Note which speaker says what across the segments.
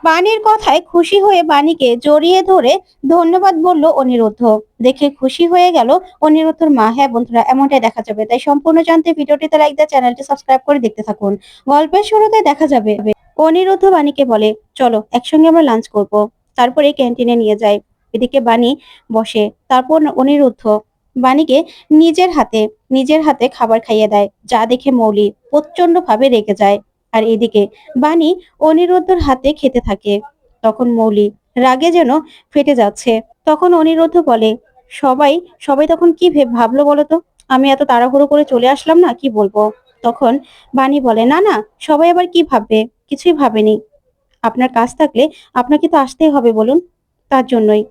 Speaker 1: বাণীর কথায় খুশি হয়ে বাণীকে জড়িয়ে ধরে ধন্যবাদ বলল অনিরুদ্ধ। দেখে খুশি হয়ে গেল অনিরুদ্ধর মা। হ্যাঁ বন্ধুরা, এমনটাই দেখা যাবে, তাই সম্পূর্ণ জানতে ভিডিওটিতে লাইক দিয়ে চ্যানেলটি সাবস্ক্রাইব করে দেখতে থাকুন। গল্পের শুরুতে দেখা যাবে অনিরুদ্ধ বাণীকে বলে, চলো একসঙ্গে আমরা লাঞ্চ করব। তারপরে ক্যান্টিনে নিয়ে যায়। এদিকে বাণী বসে, তারপর অনিরুদ্ধ বাণীকে নিজের হাতে খাবার খাইয়ে দেয়, যা দেখে মৌলি প্রচন্ড ভাবে রেগে যায়। আর এদিকে বাণী অনিরুদ্ধর হাতে খেতে থাকে। তখন মৌলি রাগে যেন ফেটে যাচ্ছে। তখন অনিরুদ্ধ বলে, সবাই সবাই তখন কি ভাবলো বলো তো? আমি এত তাড়াহুড়ো করে চলে আসলাম না, কি বলবো? তখন বাণী বলে, না না, সবাই আবার কি ভাববে? কিছুই ভাবেনি। আপনার কাজ থাকলে আপনাকে তো আসতেই হবে বলুন। তার জন্যই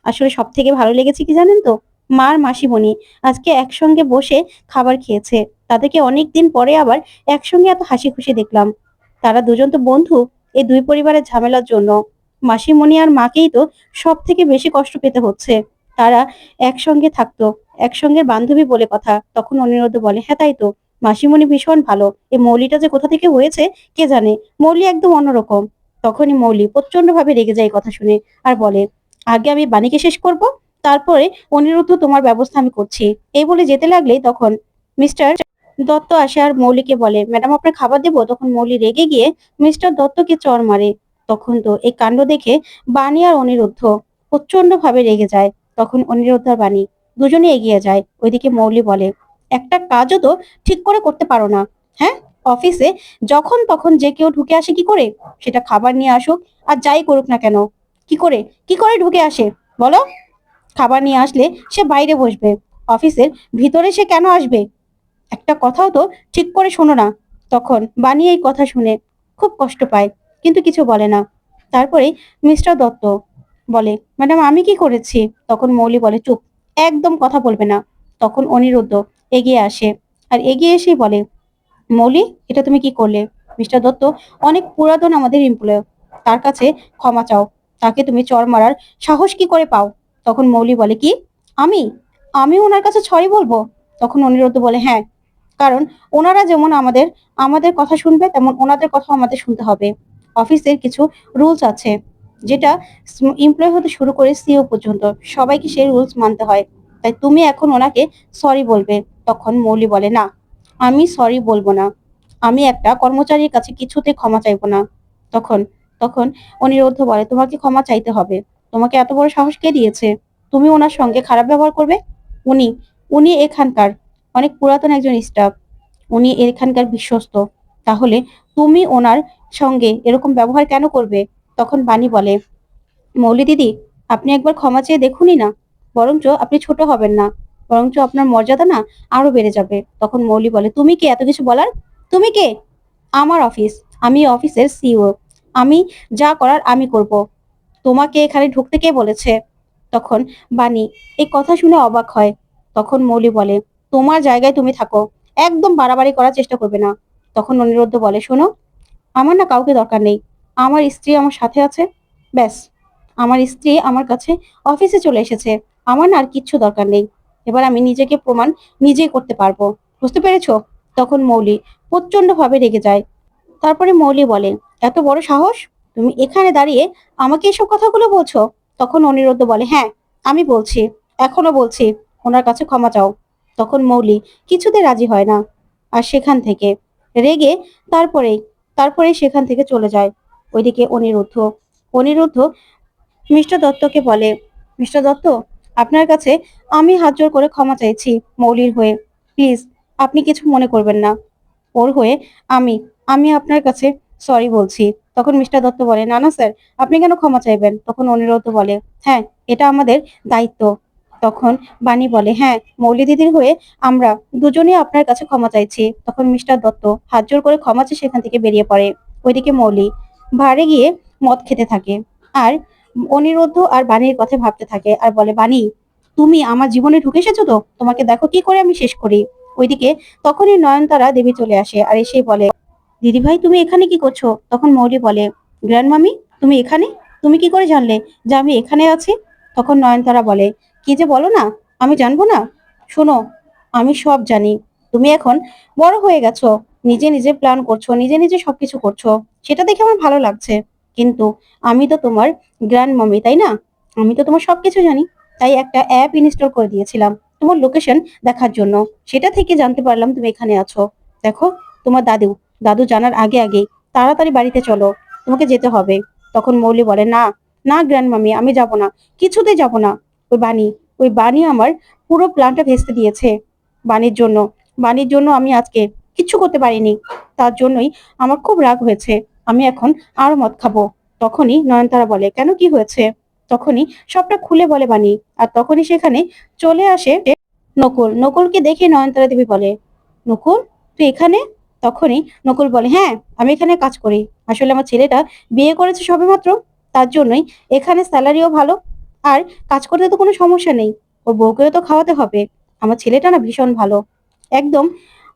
Speaker 1: আসলে সব থেকে ভালো লেগেছে কি জানেন তো? মার মাসিমণি আজকে একসঙ্গে বসে খাবার খেয়েছে। তাদেরকে অনেকদিন পরে আবার একসঙ্গে এত হাসি খুশি দেখলাম। তারা দুজন তো বন্ধু। এই দুই পরিবারের ঝামেলার জন্য মাসিমণি আর মাকেই তো সব থেকে বেশি কষ্ট পেতে হচ্ছে। তারা একসঙ্গে থাকতো, একসঙ্গে বান্ধবী বলে কথা। তখন অনিরুদ্ধ বলে, হ্যাঁ তাই তো, মাসিমণি ভীষণ ভালো। এই মৌলিটা যে কোথা থেকে হয়েছে কে জানে। মৌলি একদম অন্যরকম। তখনই মৌলি প্রচন্ড ভাবে রেগে যায় এই কথা শুনে, আর বলে, আগে আমি বাণীকে শেষ করব, তারপরে অনিরুদ্ধ তোমার ব্যবস্থা আমি করছি। এই বলে যেতে লাগলেই তখন মিস্টার দত্ত আসে আর মৌলিকে বলে, ম্যাডাম আপনার খাবার দেবো? তখন মৌলি রেগে গিয়ে মিস্টার দত্তকে চড় মারে। তখন তো এই কাণ্ড দেখে বাণী আর অনিরুদ্ধ প্রচন্ড ভাবে রেগে যায়। তখন অনিরুদ্ধ আর বাণী দুজনে এগিয়ে যায়। ওইদিকে মৌলি বলে, একটা কাজও তো ঠিক করে করতে পারো না। হ্যাঁ, অফিসে যখন তখন যে কেউ ঢুকে আসে কি করে? সেটা খাবার নিয়ে আসুক আর যাই করুক না কেন, কি করে কি করে ঢুকে আসে বলো? খাবার নিয়ে আসলে সে বাইরে বসবে, অফিসের ভিতরে সে কেন আসবে? একটা কথাও তো ঠিক করে শোনো না। তখন বাণী এই কথা শুনে খুব কষ্ট পায়, কিন্তু কিছু বলে না। তারপরে মিস্টার দত্ত বলে, ম্যাডাম আমি কি করেছি? তখন মৌলি বলে, চুপ, একদম কথা বলবে না। তখন অনিরুদ্ধ এগিয়ে আসে, আর এগিয়ে এসেই বলে, মৌলি এটা তুমি কি করলে? মিস্টার দত্ত অনেক পুরাতন আমাদের এমপ্লয়, তার কাছে ক্ষমা চাও। তাকে তুমি চড় মারার সাহস কি করে পাও? তখন মৌলি বলে, কি আমি আমি ওনার কাছে সরি বলবো? তখন অনিরুদ্ধ বলে, হ্যাঁ, কারণ ওনারা যেমন আমাদের আমাদের কথা শুনবে, তেমন ওনাদের কথা আমাদের শুনতে হবে। অফিসের কিছু রুলস আছে, যেটা এমপ্লয় হতে শুরু করে সিও পর্যন্ত সবাইকে সেই রুলস মানতে হয়। তাই তুমি এখন ওনাকে সরি বলবে। তখন মৌলি বলে, না, আমি সরি বলবো না। আমি একটা কর্মচারীর কাছে কিছুতে ক্ষমা চাইবো না। তখন তখন অনিরুদ্ধ বলে, তোমাকে ক্ষমা চাইতে হবে। তোমাকে এত বড় সাহস কে দিয়েছে? তুমি ওনার সঙ্গে খারাপ ব্যবহার করবে? উনি উনি এখানকার অনেক পুরাতন একজন স্টাফ, উনি এখানকার বিশ্বস্ত। তাহলে তুমি ওনার সঙ্গে এরকম ব্যবহার কেন করবে? তখন বাণী বলে, মৌলি দিদি, আপনি একবার ক্ষমা চেয়ে দেখুনই না। বরঞ্চ আপনি ছোট হবেন না, বরঞ্চ আপনার মর্যাদা না আরো বেড়ে যাবে। তখন মৌলি বলে, তুমি কে এত কিছু বলার? তুমি কে? আমার অফিস, আমি অফিসের সিইও। আমি যা করার আমি করব। তোমাকে এখানে ঢুকতে কে বলেছে? তখন বাণী এই কথা শুনে অবাক হয়। তখন মৌলি বলে, তোমার জায়গায় তুমি থাকো, একদম বাড়াবাড়ি করার চেষ্টা করবে না। তখন অনিরুদ্ধ বলে, শোনো, আমার না কাউকে দরকার নেই। আমার স্ত্রী আমার সাথে আছে, ব্যাস। আমার স্ত্রী আমার কাছে অফিসে চলে এসেছে, আমার না আর কিচ্ছু দরকার নেই। এবার আমি নিজেকে প্রমাণ নিজেই করতে পারবো। বুঝতে পেরেছো? তখন মৌলি প্রচন্ড ভাবে রেগে যায়। তারপরে মৌলি বলে, এত বড় সাহস, তুমি এখানে দাঁড়িয়ে আমাকে এসব কথাগুলো বলছো? তখন অনিরুদ্ধ বলে, হ্যাঁ, আমি বলছি, এখনো বলছি, ওনার কাছে ক্ষমা চাও। তখন মৌলি কিছুতে রাজি হয় না, আর সেখান থেকে রেগে তারপরেই তারপরে সেখান থেকে চলে যায়। ওইদিকে অনিরুদ্ধ অনিরুদ্ধ মিস্টার দত্তকে বলে, মিস্টার দত্ত, আপনার কাছে আমি হাত জোড় করে ক্ষমা চাইছি মৌলির হয়ে। প্লিজ, আপনি কিছু মনে করবেন না। ওর হয়ে আমি আমি আপনার কাছে সরি বলছি। তখন মিস্টার দত্ত বলে, না না স্যার, আপনি কেন ক্ষমা চাইবেন? তখন অনিরুদ্ধ বলে, হ্যাঁ, এটা আমাদের দায়িত্ব। তখন বাণী বলে, হ্যাঁ, মৌলি দিদির হয়ে আমরা দুজনেই আপনার কাছে ক্ষমা চাইছি। তখন মিস্টার দত্ত হাত জোড় করে ক্ষমা চেয়ে সেখান থেকে বেরিয়ে পড়ে। ওইদিকে মৌলি বারে গিয়ে মদ খেতে থাকে, আর অনিরুদ্ধ আর বাণীর কথা ভাবতে থাকে, আর বলে, বাণী, তুমি আমার জীবনে ঢুকে এসেছো তো, তোমাকে দেখো কি করে আমি শেষ করি। ওইদিকে তখনই নয়নতারা দেবী চলে আসে, আর এসে বলে, দিদি ভাই তুমি এখানে কি করছো? তখন মৌলি বলে, গ্র্যান্ড মামি, তুমি এখানে? তুমি কি করে জানলে যে আমি এখানে আছি? তখন নয়নতারা বলে, কি যে বলো না, আমি জানবো না? শোনো, আমি সব জানি। তুমি এখন বড় হয়ে গেছো, নিজে নিজে প্ল্যান করছো, নিজে নিজে সবকিছু করছো, সেটা দেখে আমার ভালো লাগছে। কিন্তু আমি তো তোমার গ্র্যান্ড মামি, তাই না? আমি তো তোমার সবকিছু জানি। তাই একটা অ্যাপ ইনস্টল করে দিয়েছিলাম তোমার লোকেশন দেখার জন্য। সেটা থেকে জানতে পারলাম তুমি এখানে আছো। দেখো, তোমার দাদু দাদু জানার আগে আগেই তাড়াতাড়ি বাড়িতে চলো, তোমাকে যেতে হবে। তখন মৌলি বলে, না না গ্র্যান্ড মামি, আমি যাব না, কিছুতেই যাব না। ওই বাণী ওই বাণী আমার পুরো প্ল্যানটা ভেস্তে দিয়েছে। বাণীর জন্য বাণীর জন্য আমি আজকে কিচ্ছু করতে পারিনি। তার জন্যই আমার খুব রাগ হয়েছে। আমি এখন আরো মদ খাবো। তখনই নয়নতারা বলে, কেন, কি হয়েছে? তখনই সবটা খুলে বলে বাণী। আর তখনই সেখানে চলে আসে নকুল। নকুলকে দেখে নয়নতারা দেবী বলে, নকুল, তুই এখানে? তখনই নকুল বলে, হ্যাঁ, আমি এখানে কাজ করি। আসলে আমার ছেলেটা বিয়ে করেছে সবেমাত্র, তার জন্যই এখানে স্যালারিও ভালো। আর কাজ করতে তো কোনো সমস্যা নেই। ওর বউকেও তো খাওয়াতে হবে। আমার ছেলেটা না ভীষণ ভালো, একদম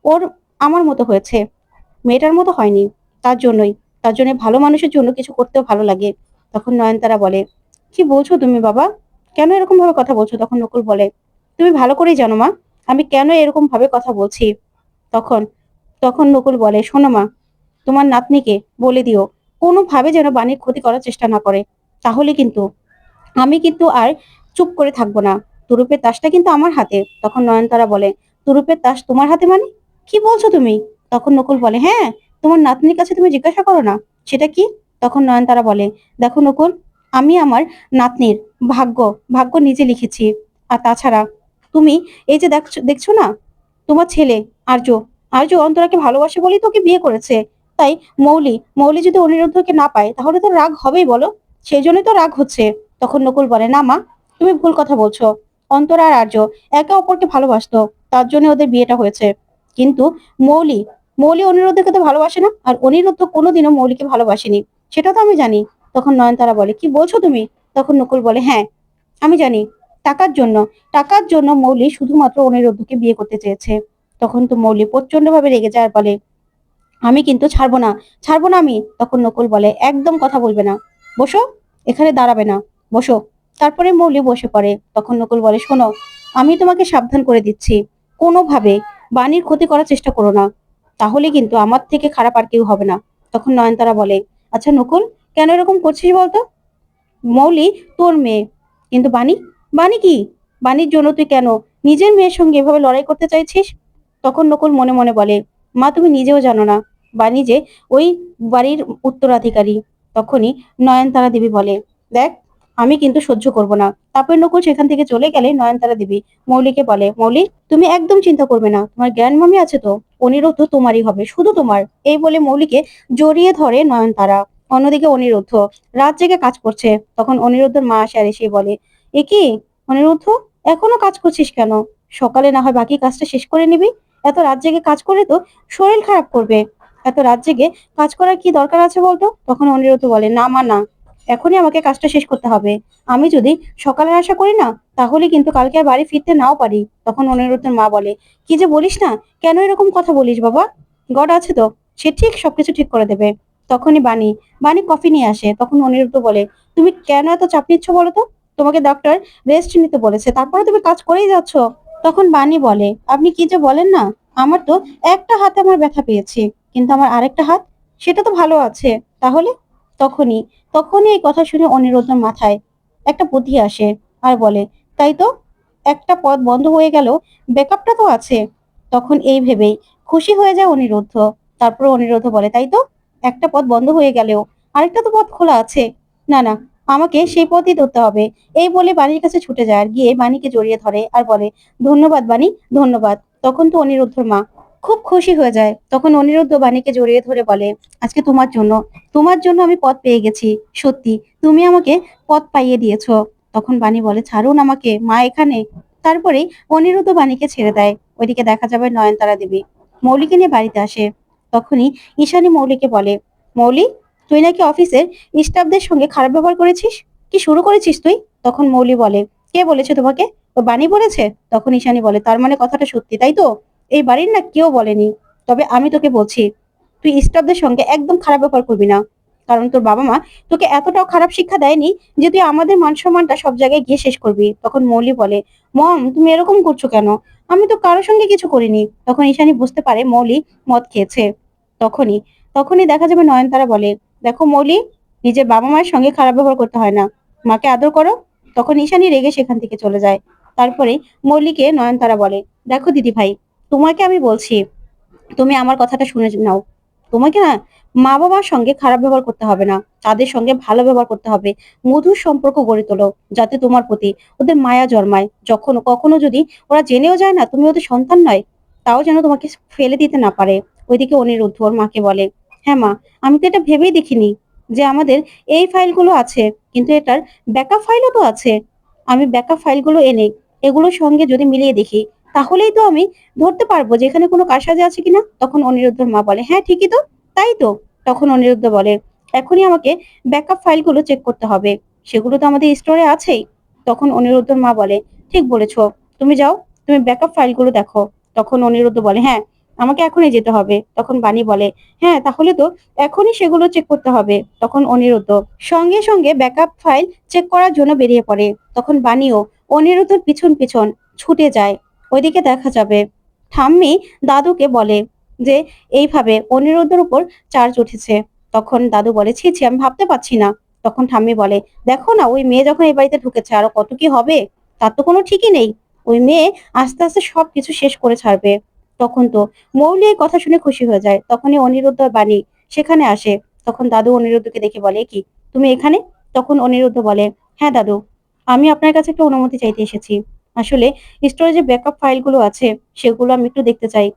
Speaker 1: ওর আমার মতো হয়েছে, মেয়েটার মতো হয়নি। তার জন্যই তার জন্য ভালো মানুষের জন্য কিছু করতেও ভালো লাগে। তখন নয়নতারা বলে, কি বলছো তুমি বাবা? কেন এরকম ভাবে কথা বলছো? তখন নকুল বলে, তুমি ভালো করেই জানো মা, আমি কেন এরকম ভাবে কথা বলছি। তখন তখন নকুল বলে, শোনো মা, তোমার নাতনিকে বলে দিও কোনোভাবে যেন বাণীর ক্ষতি করার চেষ্টা না করে। তাহলে কিন্তু আমি কিন্তু আর চুপ করে থাকবো না। তুরুপের তাসটা কিন্তু আমার হাতে। তখন নয়নতারা বলে, তুরুপের তাস তোমার হাতে মানে? কি বলছো তুমি? তখন নকুল বলে, হ্যাঁ, তোমার নাতনির কাছে তুমি জিজ্ঞাসা করো না সেটা কি। তখন নয়নতারা বলে, দেখো নকুল, আমি আমার নাতনির ভাগ্য ভাগ্য নিজে লিখেছি। আর তাছাড়া তুমি এই যে দেখছো দেখছো না, তোমার ছেলে আর্য আর্য অন্তরাকে ভালোবাসে বলেই তোকে বিয়ে করেছে। তাই মৌলি মৌলি যদি অনিরুদ্ধকে না পায় তাহলে তো রাগ হবেই বলো। সেই জন্যই তো রাগ হচ্ছে। তখন নকুল বলে, না মা, তুমি ভুল কথা বলছো। অন্তরা আর আর্য একে অপরকে ভালোবাসতো, তার জন্য ওদের বিয়েটা হয়েছে। কিন্তু মৌলি মৌলি অনিরুদ্ধকে তো ভালোবাসে না, আর অনিরুদ্ধ কোনোদিনও মৌলিকে ভালোবাসেনি, সেটা তো আমি জানি। তখন নয়নতারা বলে, কি বলছো তুমি? তখন নকুল বলে, হ্যাঁ, আমি জানি। টাকার জন্য টাকার জন্য মৌলি শুধুমাত্র অনিরুদ্ধকে বিয়ে করতে চেয়েছে। তখন তো মৌলি প্রচন্ড ভাবে রেগে যায় আর বলে, আমি কিন্তু ছাড়বো না আমি। তখন নকুল বলে, একদম কথা বলবে না, বসো, এখানে দাঁড়াবে না, বসো। তারপরে মৌলি বসে পড়ে। তখন নকুল বলে, শোনো, আমি তোমাকে সাবধান করে দিচ্ছি, কোনোভাবে বাণীর ক্ষতি করার চেষ্টা করো না, তাহলে কিন্তু আমার থেকে খারাপ আর কেউ হবে না। তখন নয়নতারা বলে, আচ্ছা নকুল, কেন এরকম করছিস বলতো? মৌলি তোর মেয়ে, কিন্তু বাণী বাণী কি? বাণীর জন্য তুই কেন নিজের মেয়ের সঙ্গে এভাবে লড়াই করতে চাইছিস? তখন নকুল মনে মনে বলে, মা, তুমি নিজেও জানো না বাণী যে ওই বাড়ির উত্তরাধিকারী। তখনই নয়নতারা দেবী বলে, দেখ, আমি কিন্তু সহ্য করব না। তারপর নকুল সেখান থেকে চলে গেলে নয়নতারা দেবী মৌলিকে বলে, মৌলি, তুমি একদম চিন্তা করবে না, তোমার গ্র্যান্ড মামি আছে তো, অনিরুদ্ধ তোমারই হবে, শুধু তোমার। এই বলে মৌলিকে জড়িয়ে ধরে নয়নতারা। অন্যদিকে অনিরুদ্ধ রাত জেগে কাজ করছে। তখন অনিরুদ্ধর মা আসে আর এসে বলে, এ কি অনিরুদ্ধ, এখনো কাজ করছিস কেন? সকালে না হয় বাকি কাজটা শেষ করে নিবি। এত রাত জেগে কাজ করে তো শরীর খারাপ করবে। এত রাত জেগে কাজ করার কি দরকার আছে বলতো? তখন অনিরুদ্ধ বলে, না মা, না, এখনই আমাকে কাজটা শেষ করতে হবে। আমি যদি সকালে আশা করি না, তাহলে কিন্তু কালকে আর বাড়ি ফিরতে নাও পারি। তখন অনিরুদ্ধের মা বলে, কি যে বলিস না, কেন এরকম কথা বলিস বাবা? গড আছে তো, সে ঠিক সবকিছু ঠিক করে দেবে। তখনই বাণী বাণী কফি নিয়ে আসে। তখন অনিরুদ্ধ বলে, তুমি কেন এত চাপ নিচ্ছ বলো তো? তোমাকে ডক্টর রেস্ট নিতে বলেছে, তারপরে তুমি কাজ করেই যাচ্ছ। তখন বাণী বলে, আপনি কি যে বলেন না, আমার তো একটা হাতে আমার ব্যথা পেয়েছি, কিন্তু আমার আরেকটা হাত সেটা তো ভালো আছে। তাহলে তখনই তখনই এই কথা শুনে অনিরুদ্ধর মাথায় একটা বুদ্ধি আসে আর বলে, তাই তো, একটা পথ বন্ধ হয়ে গেল, ব্যাকআপটা তো আছে। তখন এই ভেবেই খুশি হয়ে যায় অনিরুদ্ধ। তারপর অনিরুদ্ধ বলে, তাই তো, একটা পথ বন্ধ হয়ে গেলেও আরেকটা তো পথ খোলা আছে। না না, আমাকে সেই পথই ধরতে হবে। এই বলে বাণীর কাছে ছুটে যায় আর গিয়ে বাণীকে জড়িয়ে ধরে আর বলে, ধন্যবাদ বাণী, ধন্যবাদ। তখন তো অনিরুদ্ধর মা খুব খুশি হয়ে যায়। তখন অনিরুদ্ধ বাণীকে জড়িয়ে ধরে বলে, আজকে তোমার জন্য আমি পথ পেয়ে গেছি। সত্যি, তুমি আমাকে পথ পাইয়ে দিয়েছো। তখন বাণী বলে, ছাড়ুন আমাকে, মা এখানে। তারপরে অনিরুদ্ধ বাণীকে ছেড়ে দেয়। ওইদিকে দেখা যাবে নয়নতারা দেবী মৌলিকে নিয়ে বাড়িতে আসে। তখনই ঈশানী মৌলিকে বলে, মৌলি, তুই নাকি অফিসের স্টাফদের সঙ্গে খারাপ ব্যবহার করেছিস, কি শুরু করেছিস তুই? তখন মৌলি বলে, কে বলেছে তোমাকে? ও বাণী বলেছে। তখন ঈশানী বলে, তার মানে কথাটা সত্যি, তাই তো? এই বাড়ির না কেউ বলেনি, তবে আমি তোকে বলছি, তুই স্টাফদের সঙ্গে একদম খারাপ ব্যবহার করবি না। কারণ তোর বাবা মা তোকে এতটাও খারাপ শিক্ষা দেয়নি যে তুই আমাদের মান সম্মানটা সব জায়গায় গিয়ে শেষ করবি। তখন মৌলি বলে, মম, তুমি এরকম করছো কেন? আমি তো কারোর সঙ্গে কিছু করিনি। তখন ঈশানী বুঝতে পারে মৌলি মদ খেয়েছে। তখনই তখনই দেখা যাবে নয়নতারা বলে, দেখো মৌলি, নিজের বাবা মায়ের সঙ্গে খারাপ ব্যবহার করতে হয় না, মাকে আদর করো। তখন ঈশানী রেগে সেখান থেকে চলে যায়। তারপরে মল্লিকে নয়নতারা বলে, দেখো দিদি ভাই, তোমাকে আমি বলছি, তুমি আমার কথাটা শুনে নাও। তোমাকে না মা বাবার সঙ্গে খারাপ ব্যবহার করতে হবে না, তাদের সঙ্গে ভালো ব্যবহার করতে হবে। মধুর সম্পর্ক গড়ে তোলো, যাতে তোমার প্রতি ওদের মায়া জন্মায়। যখন কখনো যদি ওরা জেনেও যায় না তুমি ওদের সন্তান নয়, তাও যেন তোমাকে ফেলে দিতে না পারে। ওইদিকে অনিরুদ্ধ ওর মাকে বলে, হ্যাঁ মা, আমি তো এটা ভেবেই দেখিনি যে আমাদের এই ফাইলগুলো আছে, কিন্তু এটার ব্যাকআপ ফাইলও তো আছে। আমি ব্যাকআপ ফাইলগুলো এনে এগুলোর সঙ্গে যদি মিলিয়ে দেখি, তাহলেই তো আমি ধরতে পারবো যে এখানে কোনো কারসাজি আছে কিনা। তখন অনিরুদ্ধর মা বলে, হ্যাঁ ঠিকই তো, তাই তো। তখন অনিরুদ্ধ বলে, এখনই আমাকে ব্যাকআপ ফাইলগুলো চেক করতে হবে, সেগুলো তো আমাদের স্টোরে আছেই। তখন অনিরুদ্ধর মা বলে, ঠিক বলেছো, তুমি যাও, তুমি ব্যাকআপ ফাইলগুলো দেখো। তখন অনিরুদ্ধ বলে, হ্যাঁ আমাকে এখনই যেতে হবে। তখন বাণী বলে, হ্যাঁ তাহলে তো এখনই সেগুলো চেক করতে হবে। তখন অনিরুদ্ধ সঙ্গে সঙ্গে ব্যাকআপ ফাইল চেক করার জন্য বেরিয়ে পড়ে। তখন বাণীও অনিরুদ্ধর পিছন পিছন ছুটে যায়। ওইদিকে দেখা যাবে ঠাম্মি দাদুকে বলে যে এইভাবে অনিরুদ্ধের উপর চার্জ উঠেছে। তখন দাদু বলে, ছি ছি, আমি ভাবতে পারছি না। তখন ঠাম্মি বলে, দেখো না, ওই মেয়ে যখন এই বাড়িতে ঢুকেছে আরো কত কি হবে, তার তো কোনো ঠিকই নেই। ওই মেয়ে আস্তে আস্তে সবকিছু শেষ করে ছাড়বে। তখন তো মৌলি এই কথা শুনে খুশি হয়ে যায়। তখনই অনিরুদ্ধ আর বাণী সেখানে আসে। তখন দাদু অনিরুদ্ধকে দেখে বলে, কি তুমি এখানে? তখন অনিরুদ্ধ বলে, হ্যাঁ দাদু, আমি আপনার কাছে একটা অনুমতি চাইতে এসেছি। আসলে স্টোরেজে ব্যাকআপ ফাইলগুলো আছে, সেগুলো আমি একটু দেখতে চাই।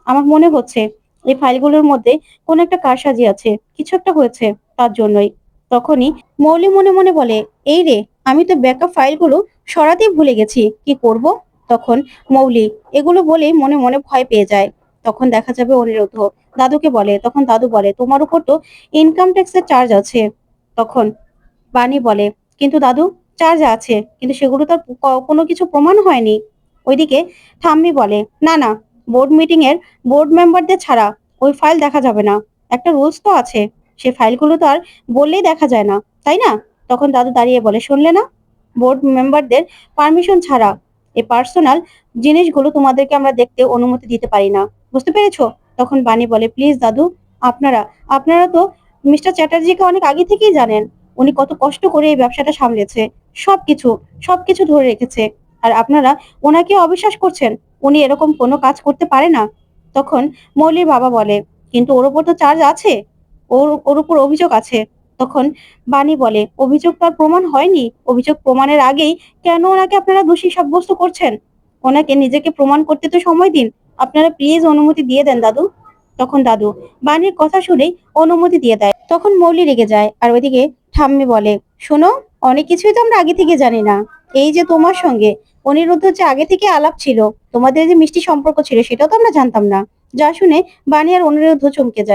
Speaker 1: আমার মনে হচ্ছে এই ফাইলগুলোর মধ্যে কোনো একটা কারসাজি আছে, কিছু একটা হয়েছে, তার জন্যই। তখনই মৌলি মনে মনে বলে, এই রে, আমি তো ব্যাকআপ ফাইলগুলো সরাতেই ভুলে গেছি, কি করব। তখন মৌলি এগুলো বলেই মনে মনে ভয় পেয়ে যায়। তখন দেখা যাবে অনিরুদ্ধ দাদুকে বলে, তখন দাদু বলে, তোমার উপর তো ইনকাম ট্যাক্সের চার্জ আছে। তখন বাণী বলে, কিন্তু দাদু, চার্জ আছে, কিন্তু সেগুলো তো আর কোনো কিছু প্রমাণ হয়নি। ওইদিকে ঠাম্মি বলে, না না, বোর্ড মিটিং এর বোর্ড মেম্বারদের ছাড়া ওই ফাইল দেখা যাবে না। একটা রুলস তো আছে, সেই ফাইলগুলো তো আর বললেই দেখা যায় না, তাই না? তখন দাদু দাঁড়িয়ে বলে, শুনলে না, বোর্ড মেম্বারদের পারমিশন ছাড়া এই পার্সোনাল জিনিসগুলো তোমাদেরকে আমরা দেখতে অনুমতি দিতে পারি না, বুঝতে পেরেছো? তখন বাণী বলে, প্লিজ দাদু, আপনারা আপনারা তো মিস্টার চ্যাটার্জিকে অনেক আগে থেকেই জানেন। উনি কত কষ্ট করে এই ব্যবসাটা সামলেছে, সবকিছু সবকিছু ধরে রেখেছে। আর আপনারা ওনাকে অবিশ্বাস করছেন, উনি এরকম কোনো কাজ করতে পারে না। তখন মৌলির বাবা বলে, কিন্তু ওর উপর তো চার্জ আছে, ওর ওর উপর অভিযোগ আছে। তখন বাণী বলে, অভিযোগ তো আর প্রমাণ হয়নি, অভিযোগ প্রমাণের আগেই কেন ওনাকে আপনারা দোষী সাব্যস্ত করছেন? ওনাকে নিজেকে প্রমাণ করতে তো সময় দিন। আপনারা প্লিজ অনুমতি দিয়ে দেন দাদু। তখন দাদু বাণীর কথা শুনেই অনুমতি দিয়ে দেয়। তখন মৌলি রেগে যায়। আর ওইদিকে ঠাম্মি বলে, শোনো, অনেক কিছুই তো আমরা আগে থেকে জানি না। এই যে তোমার সঙ্গে অনিরুদ্ধ যে আগে থেকে আলাপ ছিল, তোমাদের যে মিষ্টি সম্পর্ক ছিল, সেটাও তো আমরা জানতাম না। যা শুনে বাণী আর অনিরুদ্ধ চমকে যায়।